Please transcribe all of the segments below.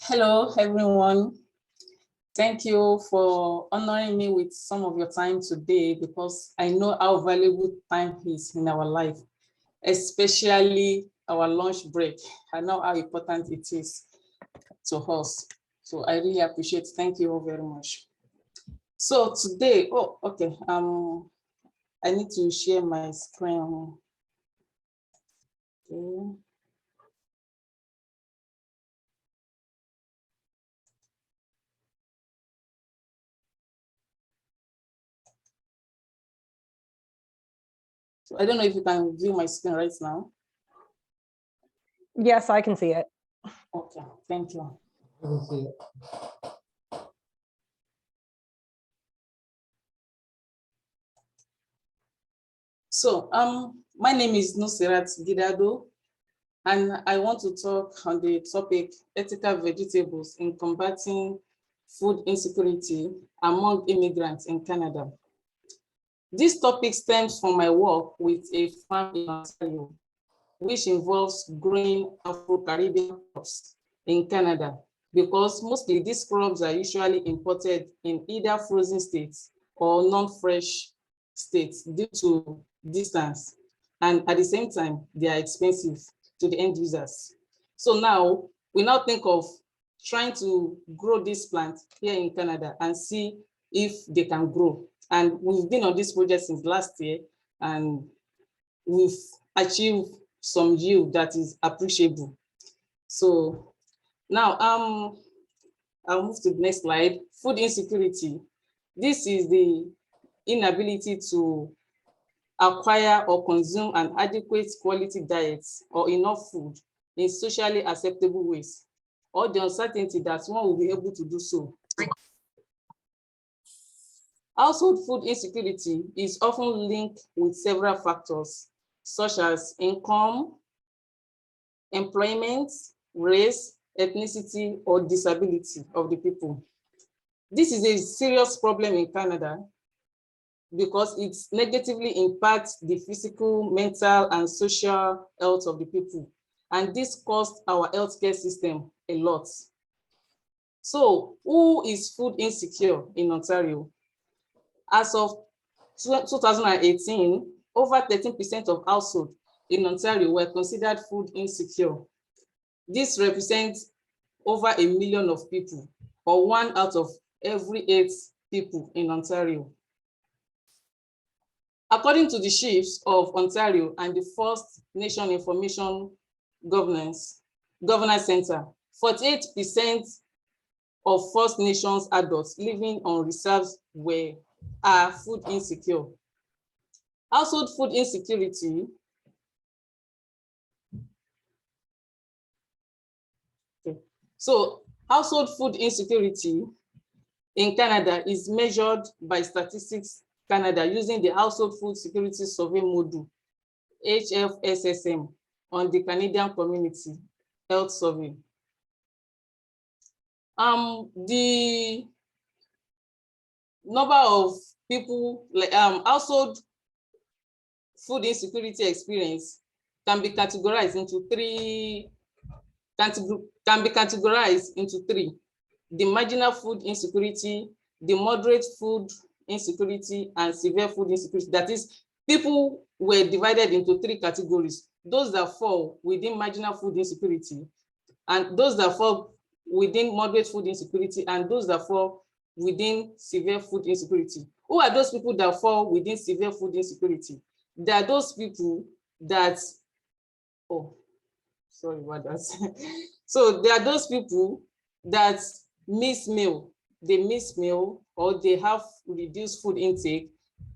Hello, everyone. Thank you for honoring me with some of your time today because I know how valuable time is in our life, especially our lunch break. I know how important it is to us. So I really appreciate it. Thank you all very much. So today, I need to share my screen. Okay. So I don't know if you can view my screen right now. Yes, I can see it. Okay, thank you. So my name is Nusirat Gidado, and I want to talk on the topic ethical vegetables in combating food insecurity among immigrants in Canada. This topic stems from my work with a farm in Ontario, which involves growing Afro-Caribbean crops in Canada, because mostly these crops are usually imported in either frozen states or non-fresh states due to distance. And at the same time, they are expensive to the end users. So now we now think of trying to grow this plant here in Canada and see if they can grow. And we've been on this project since last year, and we've achieved some yield that is appreciable. So now I'll move to the next slide. Food insecurity. This is the inability to acquire or consume an adequate quality diet or enough food in socially acceptable ways, or the uncertainty that one will be able to do so. Household food insecurity is often linked with several factors, such as income, employment, race, ethnicity, or disability of the people. This is a serious problem in Canada because it negatively impacts the physical, mental, and social health of the people. And this costs our healthcare system a lot. So who is food insecure in Ontario? As of 2018, over 13% of households in Ontario were considered food insecure. This represents over 1 million of people, or 1 out of every 8 people in Ontario. According to the chiefs of Ontario and the First Nation Information Governance Center, 48% of First Nations adults living on reserves are food insecure. Household food insecurity So household food insecurity in Canada is measured by Statistics Canada using the Household Food Security Survey Module, HFSSM, on the Canadian Community Health Survey. The number of people, like household food insecurity experience can be categorized into three. The marginal food insecurity, the moderate food insecurity, and severe food insecurity. That is, people were divided into 3 categories: those that fall within marginal food insecurity, and those that fall within moderate food insecurity, and those that fall within severe food insecurity. Who are those people that fall within severe food insecurity? They are those people that, sorry about that. So there are those people that miss meal. They miss meal, or they have reduced food intake,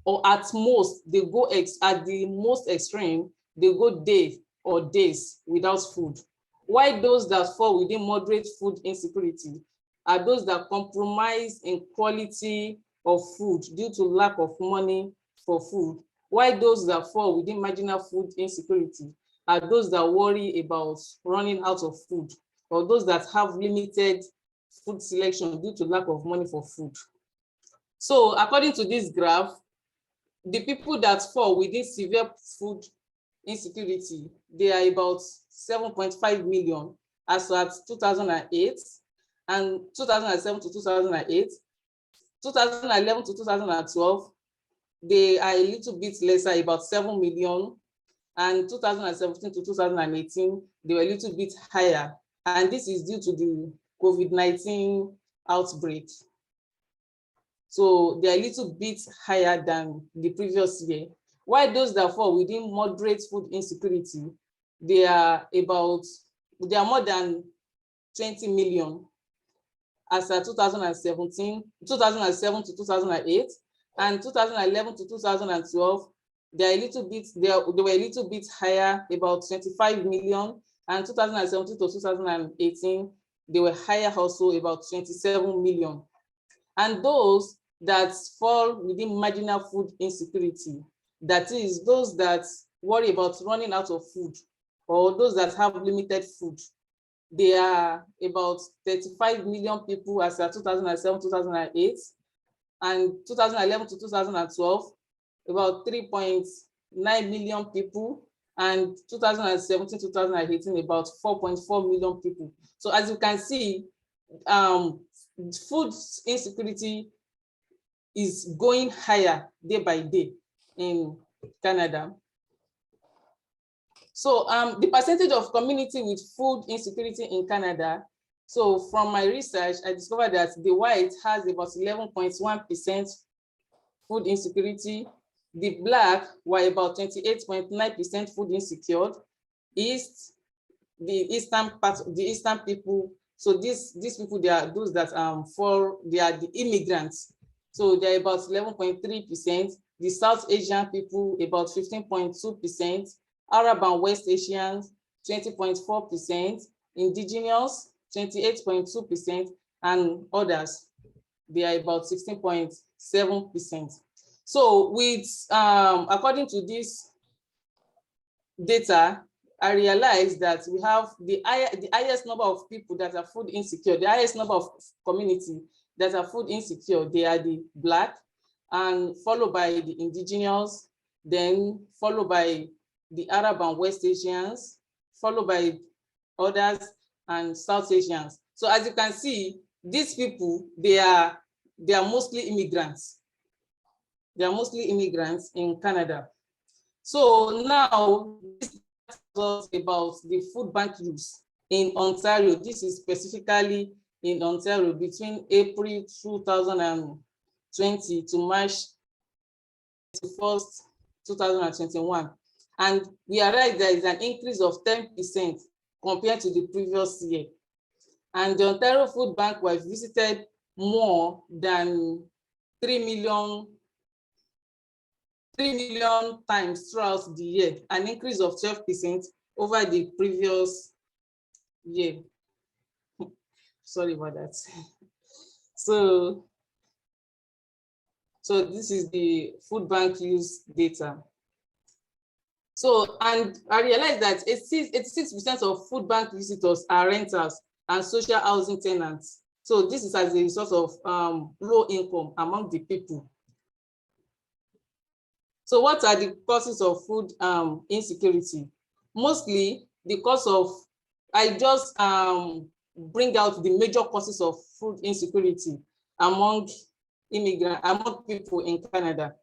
or at most they go at the most extreme, they go days without food. While those that fall within moderate food insecurity are those that compromise in quality of food due to lack of money for food. While those that fall within marginal food insecurity are those that worry about running out of food, or those that have limited food selection due to lack of money for food. So according to this graph, the people that fall within severe food insecurity, they are about 7.5 million, as at 2008, and 2007 to 2008, 2011 to 2012, they are a little bit lesser, about 7 million, and 2017 to 2018, they were a little bit higher. And this is due to the COVID-19 outbreak. So they're a little bit higher than the previous year. While those that fall within moderate food insecurity, they are more than 20 million as of 2007 to 2008, and 2011 to 2012, they were a little bit higher, about 25 million, and 2017 to 2018, they were higher also, about 27 million. And those that fall within marginal food insecurity, that is those that worry about running out of food, or those that have limited food, they are about 35 million people as of 2007, 2008, and 2011 to 2012, about 3.9 million people, and 2017, 2018, about 4.4 million people. So as you can see, food insecurity is going higher day by day in Canada. So the percentage of community with food insecurity in Canada, so from my research, I discovered that the white has about 11.1% food insecurity. The black were about 28.9% food insecure. The eastern people, so these people, they are those that they are the immigrants. So they're about 11.3%. The South Asian people, about 15.2%. Arab and West Asians, 20.4%. Indigenous, 28.2%, and others, they are about 16.7%. So with according to this data, I realized that we have the highest number of people that are food insecure, the highest number of community that are food insecure, they are the Black, and followed by the Indigenous, then followed by the Arab and West Asians, followed by others, and South Asians. So as you can see, these people, they are mostly immigrants. They are mostly immigrants in Canada. So now, this is about the food bank use in Ontario. This is specifically in Ontario between April 2020 to March 31st, 2021. And we are right, there is an increase of 10% compared to the previous year. And the Ontario Food Bank was visited more than 3 million times throughout the year, an increase of 12% over the previous year. Sorry about that. So this is the food bank use data. So, and I realized that 86% of food bank visitors are renters and social housing tenants. So this is as a result of low income among the people. So what are the causes of food insecurity? Mostly the cause of, I just bring out the major causes of food insecurity among people in Canada.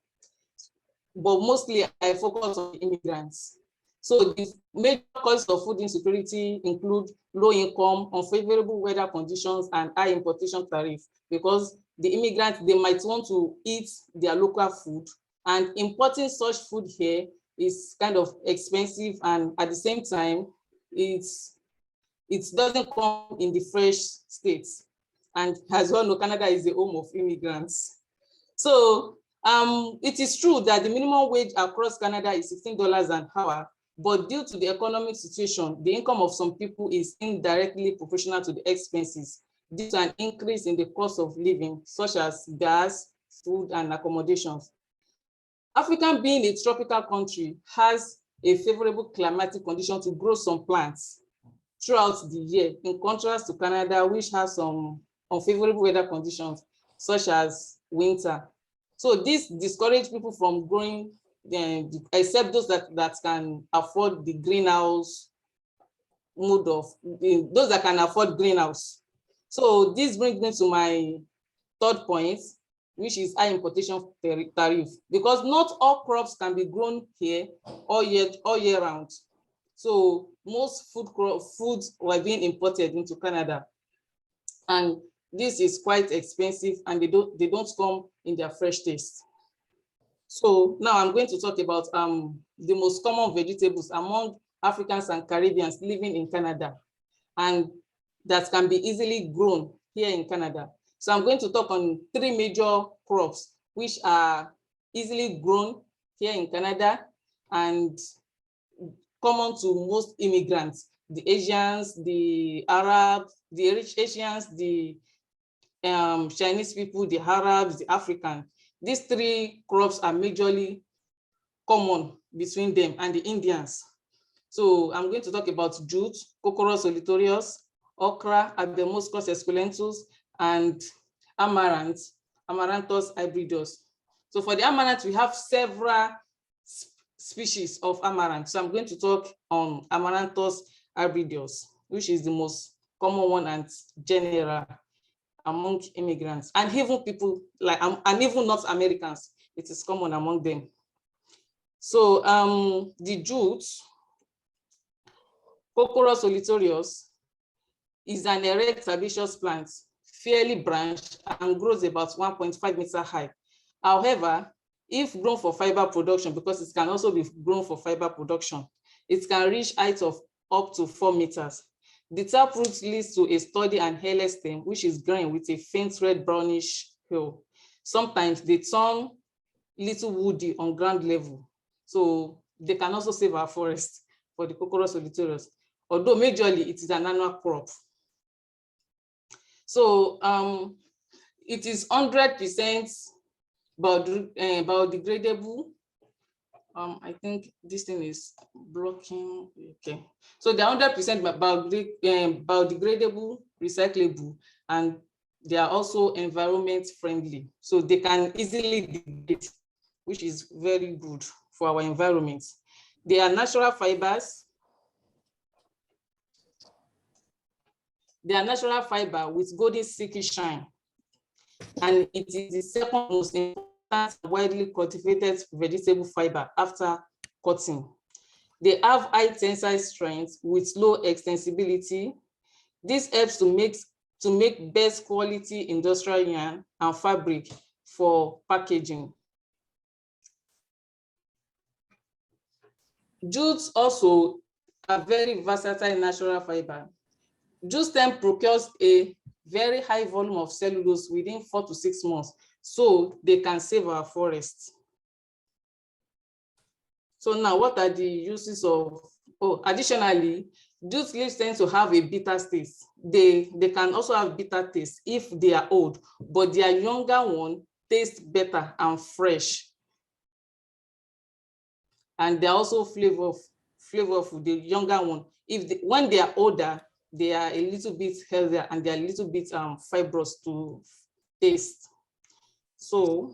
But mostly I focus on immigrants. So the major causes of food insecurity include low income, unfavorable weather conditions, and high importation tariff, because the immigrants, they might want to eat their local food, and importing such food here is kind of expensive, and at the same time, it doesn't come in the fresh states. And as well know, Canada is the home of immigrants. So it is true that the minimum wage across Canada is $16 an hour, but due to the economic situation, the income of some people is indirectly proportional to the expenses due to an increase in the cost of living, such as gas, food, and accommodations. Africa, being a tropical country, has a favorable climatic condition to grow some plants throughout the year, in contrast to Canada, which has some unfavorable weather conditions, such as winter. So this discourages people from growing, except those that can afford the greenhouse mode of those that can afford greenhouse. So this brings me to my third point, which is high importation tariff, because not all crops can be grown here all year round. So most foods were being imported into Canada, and this is quite expensive, and they don't come in their fresh taste. So now I'm going to talk about the most common vegetables among Africans and Caribbeans living in Canada, and that can be easily grown here in Canada. So I'm going to talk on 3 major crops which are easily grown here in Canada and common to most immigrants: the Asians, the Arabs, the rich Asians, the Chinese people, the Arabs, the Africans. These 3 crops are majorly common between them and the Indians. So I'm going to talk about jute, Cocorus solitorius, okra, Abemuscus esculentus, and amaranth, Amaranthus hybridus. So for the amaranth, we have several species of amaranth. So I'm going to talk on Amaranthus hybridus, which is the most common one and general among immigrants, and even people like and even not Americans, it is common among them. So the jute, Cocorus solitorius, is an erect herbaceous plant, fairly branched, and grows about 1.5 meters high. However, if grown for fiber production, because it can also be grown for fiber production, it can reach height of up to 4 meters. The taproot leads to a sturdy and hairless stem, which is green with a faint red brownish hue. Sometimes they turn little woody on ground level. So they can also save our forest for the Cocorus solitorius, although majorly it is an annual crop. So it is 100% biodegradable. I think this thing is blocking. Okay, so they're 100% biodegradable, recyclable, and they are also environment friendly. So they can easily degrade, which is very good for our environment. They are natural fibers. They are natural fiber with golden silky shine, and it is the second most important widely cultivated vegetable fiber after cotton. They have high tensile strength with low extensibility. This helps to make best quality industrial yarn and fabric for packaging. Jutes also are very versatile natural fiber. Jute stem procures a very high volume of cellulose within 4 to 6 months, so they can save our forests. So now, what are the uses of? Additionally, jute leaves tend to have a bitter taste. They can also have bitter taste if they are old, but their younger one tastes better and fresh. And they're also flavorful, the younger one. When they are older, they are a little bit healthier and they are a little bit fibrous to taste. So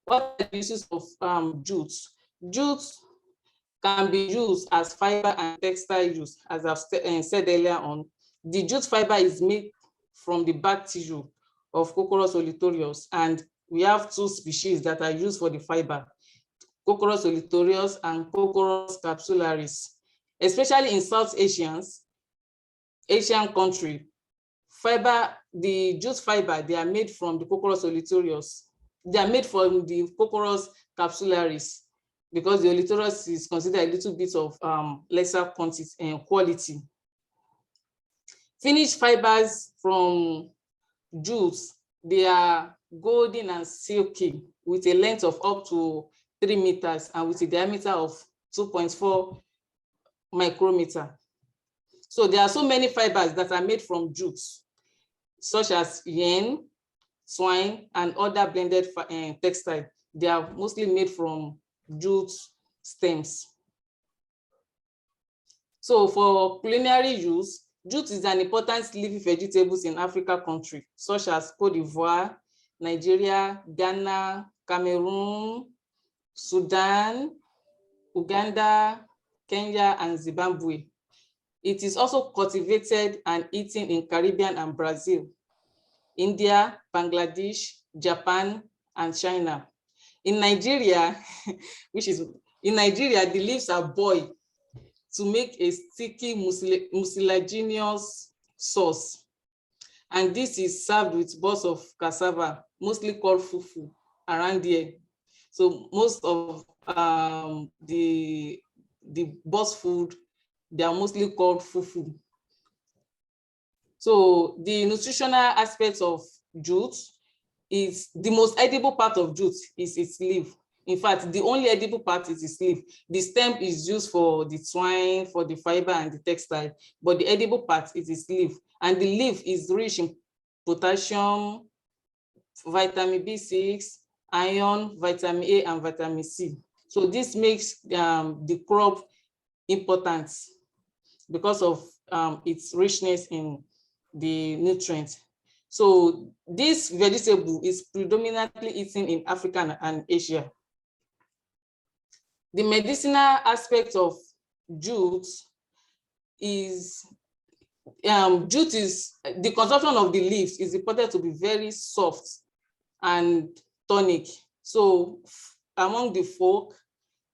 what are the uses of jute? Jute can be used as fiber and textile use, as I've said earlier on. The jute fiber is made from the back tissue of Cocorus solitorius, and we have 2 species that are used for the fiber: Cocorus solitorius and Cocorus capsularis. Especially in South Asian country, the jute fiber, they are made from the Cocorus solitorius. They are made from the Cocorus capsularis, because the olitorius is considered a little bit of lesser quantity and quality. Finished fibers from jute, they are golden and silky with a length of up to 3 meters and with a diameter of 2.4 micrometer. So there are so many fibers that are made from jute, such as yarn, twine, and other blended textile. They are mostly made from jute stems. So for culinary use, jute is an important leafy vegetable in Africa countries such as Cote d'Ivoire, Nigeria, Ghana, Cameroon, Sudan, Uganda, Kenya, and Zimbabwe. It is also cultivated and eaten in Caribbean and Brazil, India, Bangladesh, Japan, and China. In Nigeria, in Nigeria, the leaves are boiled to make a sticky mucilaginous sauce. And this is served with balls of cassava, mostly called fufu, around here. So most of the boss food, they are mostly called fufu. So the nutritional aspects of jute is the most edible part of jute is its leaf. In fact, the only edible part is its leaf. The stem is used for the twine, for the fiber and the textile, but the edible part is its leaf. And the leaf is rich in potassium, vitamin B6, iron, vitamin A, and vitamin C. So this makes the crop important because of its richness in the nutrients. So this vegetable is predominantly eaten in Africa and Asia. The medicinal aspect of jute is the consumption of the leaves is reported to be very soft and tonic. So among the folk,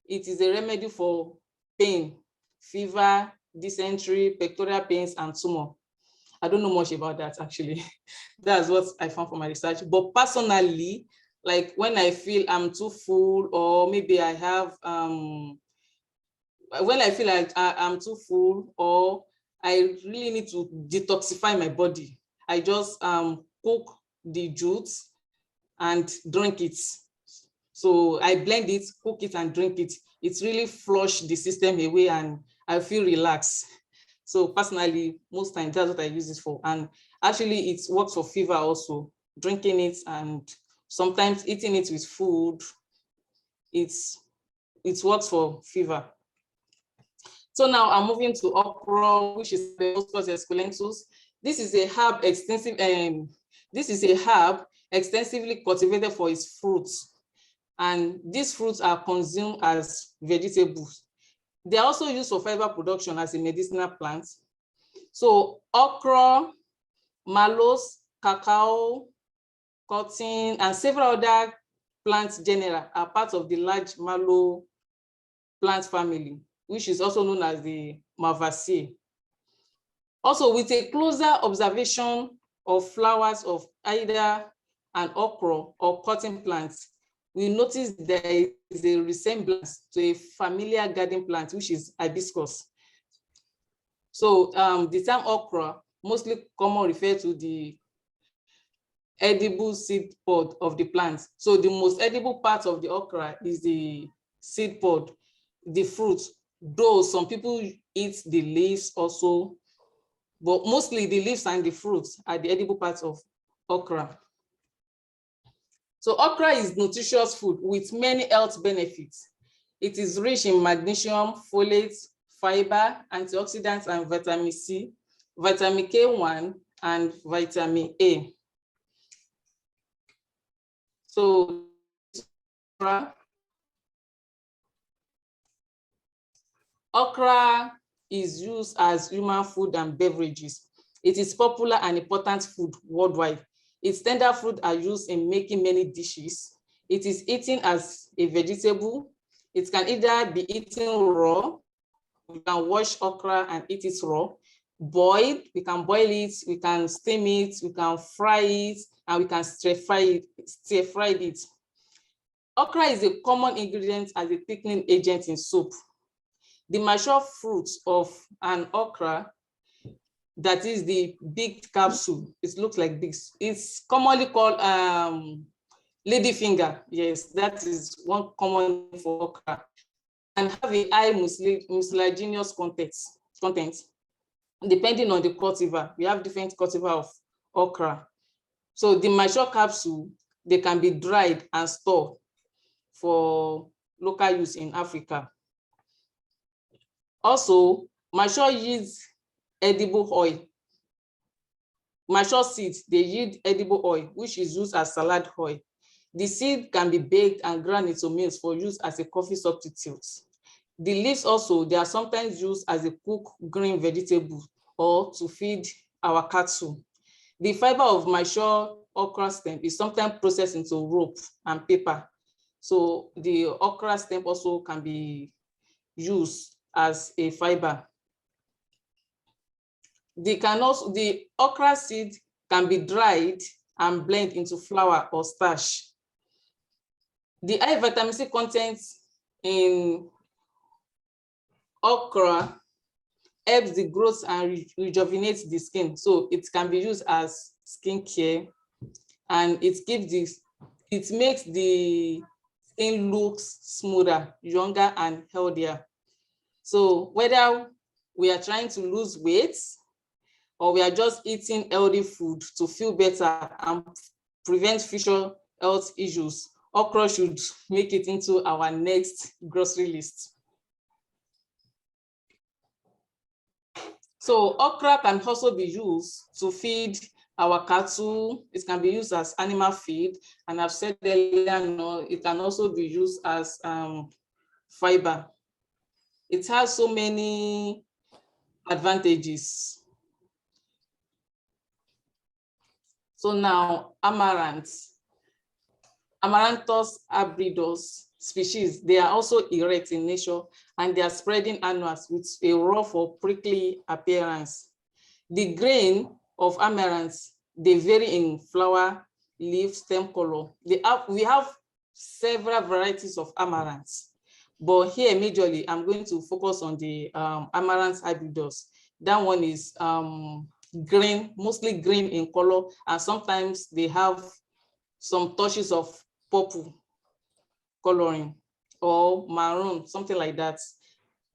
it is a remedy for pain, fever, dysentery, pectoral pains, and tumor. I don't know much about that actually. That's what I found from my research. But personally, like when I feel I'm too full, or maybe I have, when I feel like I'm too full, or I really need to detoxify my body, I just cook the jute and drink it. So I blend it, cook it, and drink it. It really flush the system away, and I feel relaxed. So personally, most times that's what I use it for. And actually it works for fever also, drinking it and sometimes eating it with food. It works for fever. So now I'm moving to okra, which is the Oscus esculentus. This is a herb extensively cultivated for its fruits. And these fruits are consumed as vegetables. They are also used for fiber production as a medicinal plant. So okra, mallows, cacao, cotton, and several other plant genera are part of the large mallow plant family, which is also known as the Malvaceae. Also, with a closer observation of flowers of either an okra or cotton plants, we notice there is a resemblance to a familiar garden plant, which is hibiscus. So the term okra mostly common refer to the edible seed pod of the plant. So the most edible part of the okra is the seed pod, the fruit, though some people eat the leaves also, but mostly the leaves and the fruits are the edible parts of okra. So okra is nutritious food with many health benefits. It is rich in magnesium, folate, fiber, antioxidants, and vitamin C, vitamin K1, and vitamin A. So okra is used as human food and beverages. It is popular and important food worldwide. Its tender fruit are used in making many dishes. It is eaten as a vegetable. It can either be eaten raw, we can wash okra and eat it raw, boiled, we can boil it, we can steam it, we can fry it, and we can stir fry it. Okra is a common ingredient as a thickening agent in soup. The mature fruits of an okra, that is the big capsule, it looks like this. It's commonly called ladyfinger. Yes, that is one common for okra. And have a high mucilaginous content. Depending on the cultivar, we have different cultivar of okra. So the mature capsule, they can be dried and stored for local use in Africa. Also, mature yields edible oil. Mature seeds, they yield edible oil, which is used as salad oil. The seed can be baked and ground into meals for use as a coffee substitute. The leaves also, they are sometimes used as a cooked green vegetable or to feed our cattle. The fiber of mature okra stem is sometimes processed into rope and paper. So the okra stem also can be used as a fiber. The okra seed can be dried and blended into flour or starch. The high vitamin C content in okra helps the growth and rejuvenates the skin. So it can be used as skincare, and it makes the skin looks smoother, younger, and healthier. So whether we are trying to lose weight or we are just eating healthy food to feel better and prevent future health issues, okra should make it into our next grocery list. So okra can also be used to feed our cattle. It can be used as animal feed, and I've said earlier, it can also be used as fiber. It has so many advantages. So now, Amaranthus abridus species, they are also erect in nature, and they are spreading annuals with a rough or prickly appearance. The grain of amaranth, they vary in flower, leaf, stem color. We have several varieties of amaranth, but here majorly I'm going to focus on the Amaranthus abridus. That one is green, mostly green in color, and sometimes they have some touches of purple coloring or maroon, something like that,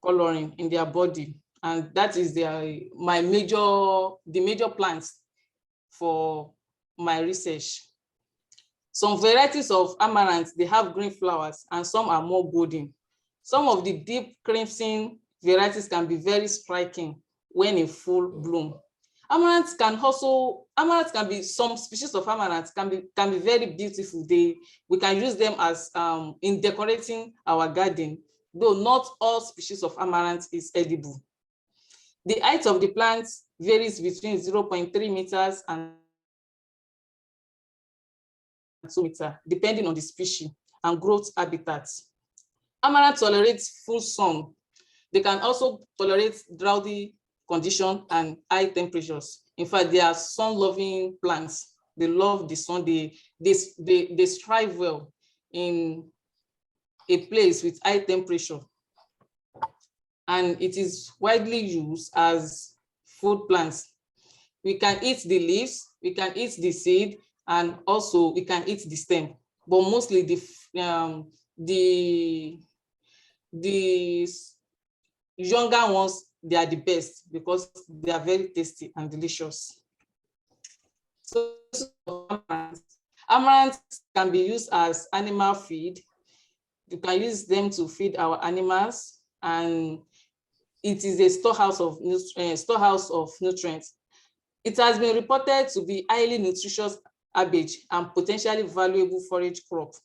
coloring in their body. And that is the major plants for my research. Some varieties of amaranth, they have green flowers, and some are more golden. Some of the deep crimson varieties can be very striking when in full bloom. Some species of amaranth can be very beautiful. We can use them as in decorating our garden, though not all species of amaranth is edible. The height of the plant varies between 0.3 meters and 2 meters, depending on the species and growth habitats. Amaranth tolerates full sun. They can also tolerate droughty conditions and high temperatures. In fact, they are sun-loving plants. They love the sun. They strive well in a place with high temperature. And it is widely used as food plants. We can eat the leaves, we can eat the seed, and also we can eat the stem. But mostly the younger ones, they are the best because they are very tasty and delicious. So amaranth can be used as animal feed. You can use them to feed our animals, and it is a storehouse of nutrients. It has been reported to be highly nutritious herbage and potentially valuable forage crop.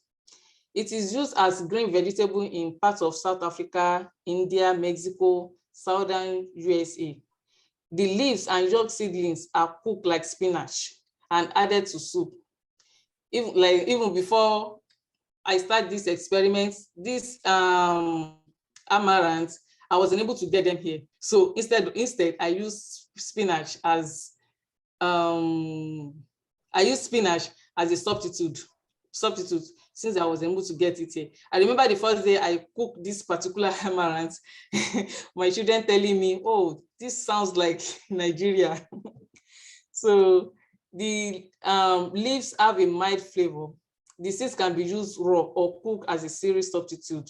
It is used as green vegetable in parts of South Africa, India, Mexico, southern USA. The leaves and young seedlings are cooked like spinach and added to soup. Even before I start this experiment, this amaranth, I wasn't able to get them here. So instead I use spinach as a substitute since I was able to get it here. I remember the first day I cooked this particular amaranth, my children telling me, oh, this sounds like Nigeria. So the leaves have a mild flavor. The seeds can be used raw or cooked as a cereal substitute.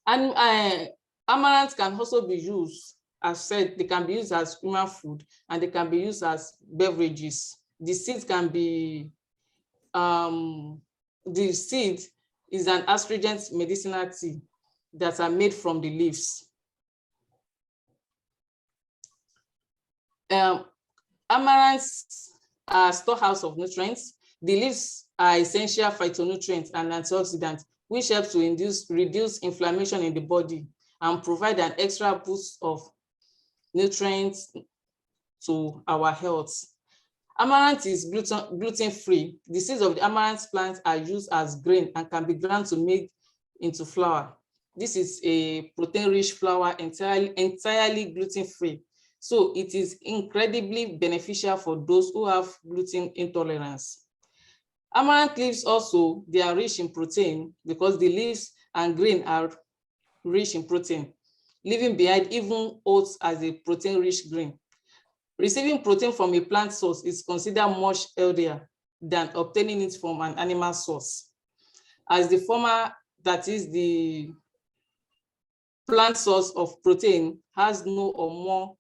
And amaranth can also be used, as said, they can be used as human food, and they can be used as beverages. The seed can be, the seed is an astringent medicinal tea that are made from the leaves. Amaranths are storehouse of nutrients. The leaves are essential phytonutrients and antioxidants, which helps to reduce inflammation in the body and provide an extra boost of nutrients to our health. Amaranth is gluten-free. The seeds of the amaranth plant are used as grain and can be ground to make into flour. This is a protein-rich flour, entirely gluten-free. So it is incredibly beneficial for those who have gluten intolerance. Amaranth leaves also, they are rich in protein because the leaves and grain are rich in protein, leaving behind even oats as a protein-rich grain. Receiving protein from a plant source is considered much healthier than obtaining it from an animal source, as the former, that is the plant source of protein, has no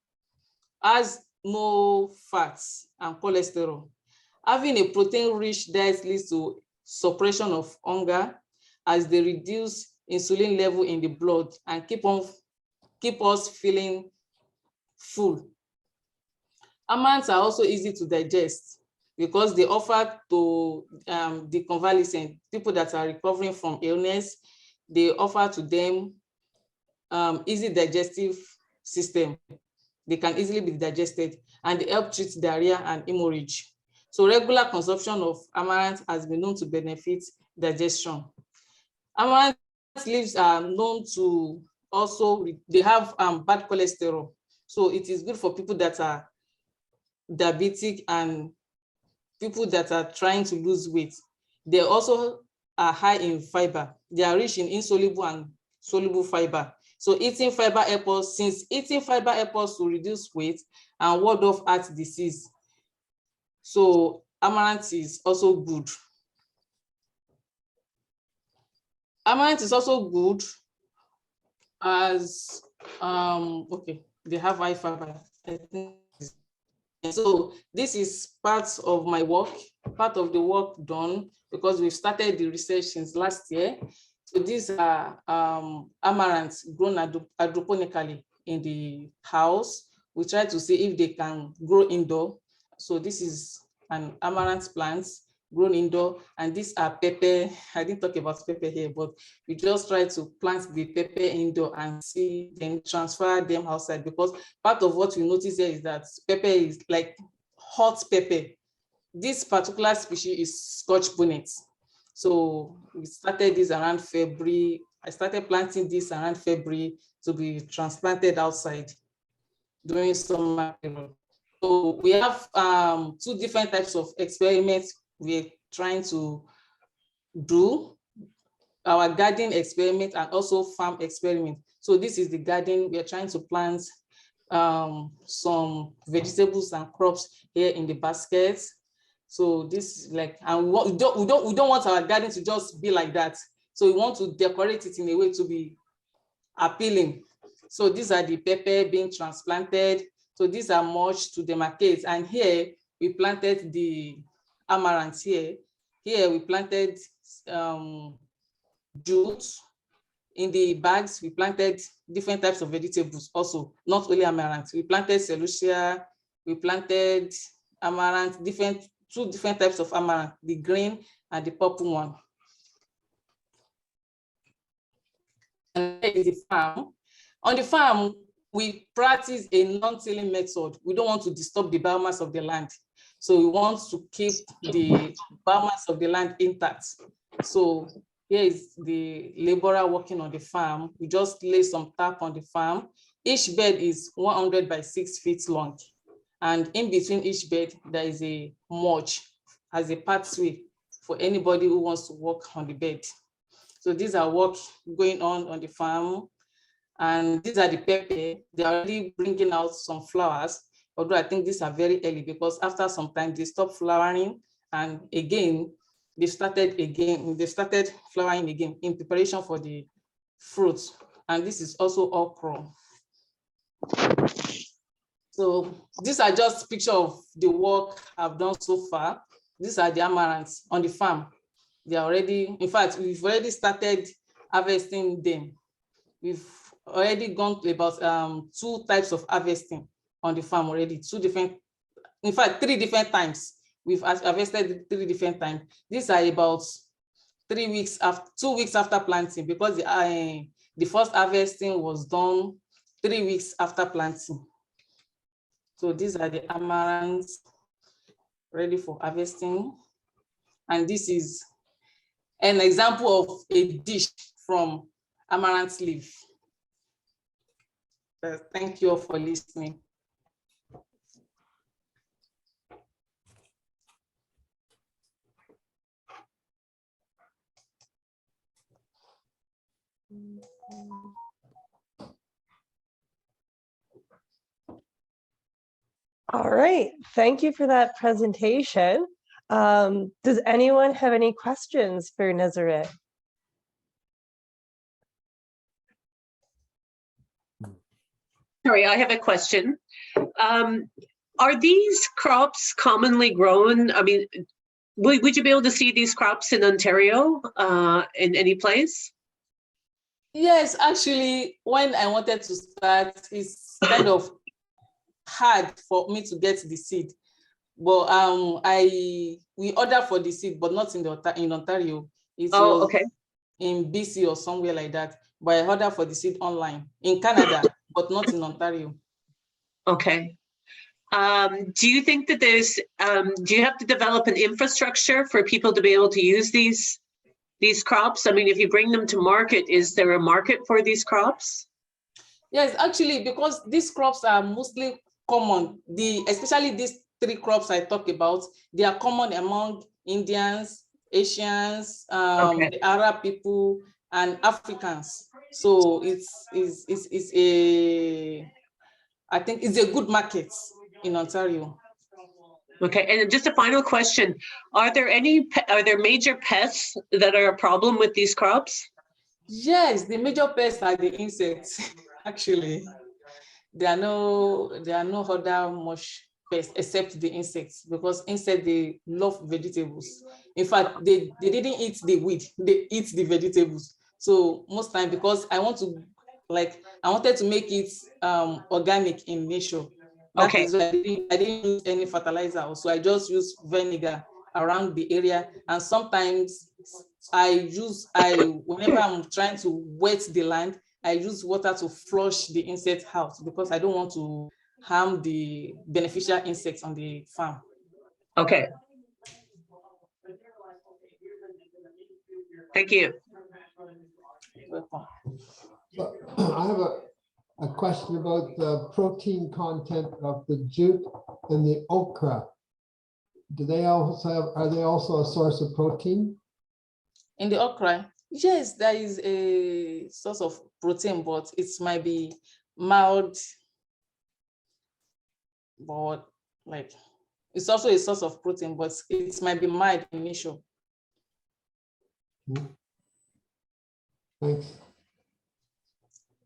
fats and cholesterol. Having a protein-rich diet leads to suppression of hunger as they reduce insulin level in the blood and keep us feeling full. Amaranths are also easy to digest because they offer to the convalescent, people that are recovering from illness, they offer to them easy digestive system. They can easily be digested and they help treat diarrhea and hemorrhage. So regular consumption of amaranth has been known to benefit digestion. Amaranth leaves are known to also, they have bad cholesterol. So it is good for people that are diabetic and people that are trying to lose weight. They also are high in fiber. They are rich in insoluble and soluble fiber. So eating fiber helps us, since eating fiber helps us to reduce weight and ward off heart disease. So amaranth is also good. Amaranth is also good as, okay, they have high fiber, I think. So this is part of my work, part of the work done, because we've started the research since last year. So these are amaranths grown hydroponically in the house. We try to see if they can grow indoor. So this is an amaranth plant grown indoor, and these are pepper. I didn't talk about pepper here, but we just try to plant the pepper indoor and see, then transfer them outside, because part of what we notice here is that pepper is like hot pepper. This particular species is Scotch bonnet. So we started this around February. I started planting this around February to be transplanted outside during summer period. So we have two different types of experiments we're trying to do, our garden experiment and also farm experiment. So this is the garden. We are trying to plant some vegetables and crops here in the baskets. So this is like, and we don't want our garden to just be like that. So we want to decorate it in a way to be appealing. So these are the pepper being transplanted. So these are mulch to demarcate. And here we planted the amaranth here. Here we planted jute. In the bags, we planted different types of vegetables also, not only amaranth. We planted celosia, we planted amaranth, two different types of amaranth, the green and the purple one. And there is the farm. On the farm, we practice a non-tilling method. We don't want to disturb the biomass of the land. So we want to keep the biomass of the land intact. So here is the laborer working on the farm. We just lay some tarp on the farm. Each bed is 100 by 6 feet long. And in between each bed, there is a mulch as a pathway for anybody who wants to work on the bed. So these are work going on the farm. And these are the pepper. They are already bringing out some flowers, although I think these are very early because after some time they stop flowering, and again they started flowering again in preparation for the fruits. And this is also okra. So these are just pictures of the work I've done so far. These are the amaranths on the farm. They are already, in fact, we've already started harvesting them. We've already gone to about 2 types of harvesting on the farm already, 2 different, in fact, 3 different times. We've harvested 3 different times. These are about 2 weeks after planting, because the first harvesting was done 3 weeks after planting. So these are the amaranths ready for harvesting. And this is an example of a dish from amaranth leaf. Thank you all for listening. All right, thank you for that presentation. Does anyone have any questions for Nusirat? Sorry, I have a question. Are these crops commonly grown? I mean, would you be able to see these crops in Ontario, in any place? Yes, actually, when I wanted to start, it's kind of hard for me to get the seed. But we ordered for the seed, but not in Ontario. It was okay. in BC or somewhere like that. But I ordered for the seed online in Canada, but not in Ontario. Okay. Do you think that do you have to develop an infrastructure for people to be able to use these crops? I mean, if you bring them to market, is there a market for these crops? Yes, actually, because these crops are mostly common. Especially these 3 crops I talk about, they are common among Indians, Asians, the Arab people, and Africans. So I think it's a good market in Ontario. Okay, and just a final question: are there major pests that are a problem with these crops? Yes, the major pests are the insects. Actually, there are no other much pests except the insects, because insects, they love vegetables. In fact, they didn't eat the weed; they eat the vegetables. So most time, because I wanted to make it organic in nature. That is why I didn't use any fertilizer. So I just use vinegar around the area, and sometimes whenever I'm trying to wet the land, I use water to flush the insect out, because I don't want to harm the beneficial insects on the farm. Okay. Thank you. Welcome. So, I have a question about the protein content of the jute and the okra. Are they also a source of protein? In the okra, yes, there is a source of protein, but it might be mild, but it's also a source of protein, but it might be mild in nature. Thanks.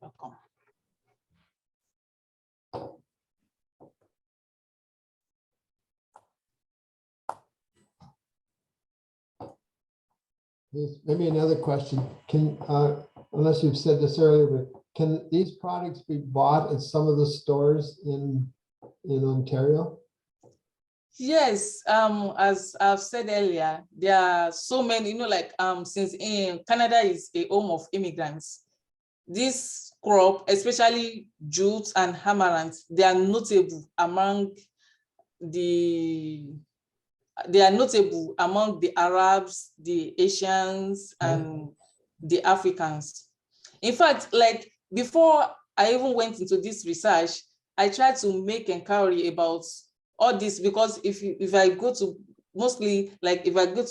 Welcome. Maybe another question. Unless you've said this earlier, but can these products be bought at some of the stores in Ontario? Yes, as I've said earlier, there are so many, since Canada is a home of immigrants, this crop, especially jute and amaranth, they are notable among the Arabs, the Asians, and the Africans. In fact, before I even went into this research, I tried to make inquiry about all this, because if I go to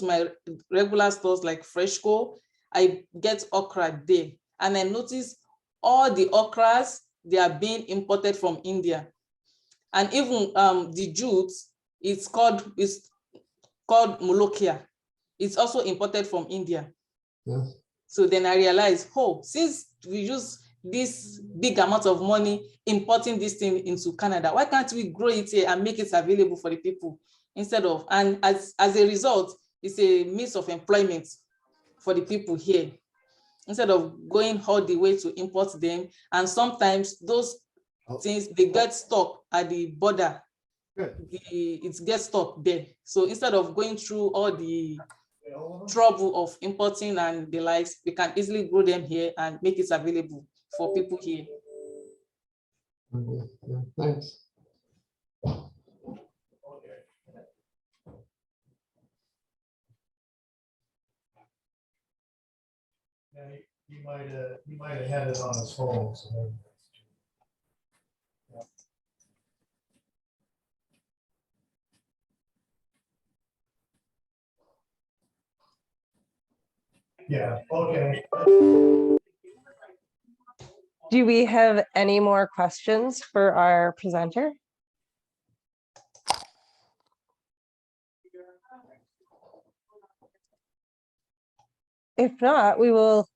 my regular stores like Freshco, I get okra there, and I notice all the okras, they are being imported from India, and even the jute, it's called Molokia. It's also imported from India. Yes. So then I realized, since we use this big amount of money importing this thing into Canada, why can't we grow it here and make it available for the people instead of, and as a result, it's a means of employment for the people here, instead of going all the way to import them. And sometimes those things, they get stuck at the border. It gets stuck there. So instead of going through all the trouble of importing and the likes. We can easily grow them here and make it available for people here. Okay, yeah, thanks. Yeah, he might have had it on his phone. So maybe that's- Yeah, okay. Do we have any more questions for our presenter? If not, we will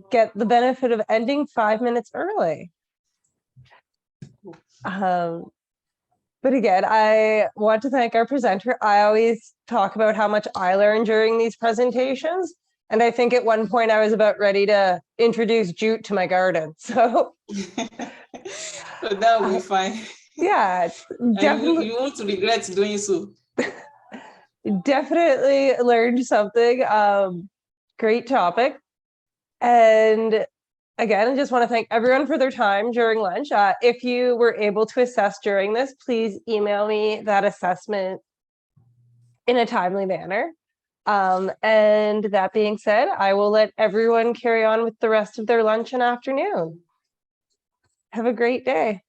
get the benefit of ending 5 minutes early. But again, I want to thank our presenter. I always talk about how much I learned during these presentations. And I think at one point I was about ready to introduce jute to my garden. So So that will be fine. yeah, And definitely. you won't regret doing so. Definitely learned something. Great topic. And again, I just want to thank everyone for their time during lunch. If you were able to assess during this, please email me that assessment in a timely manner. And that being said, I will let everyone carry on with the rest of their lunch and afternoon. Have a great day.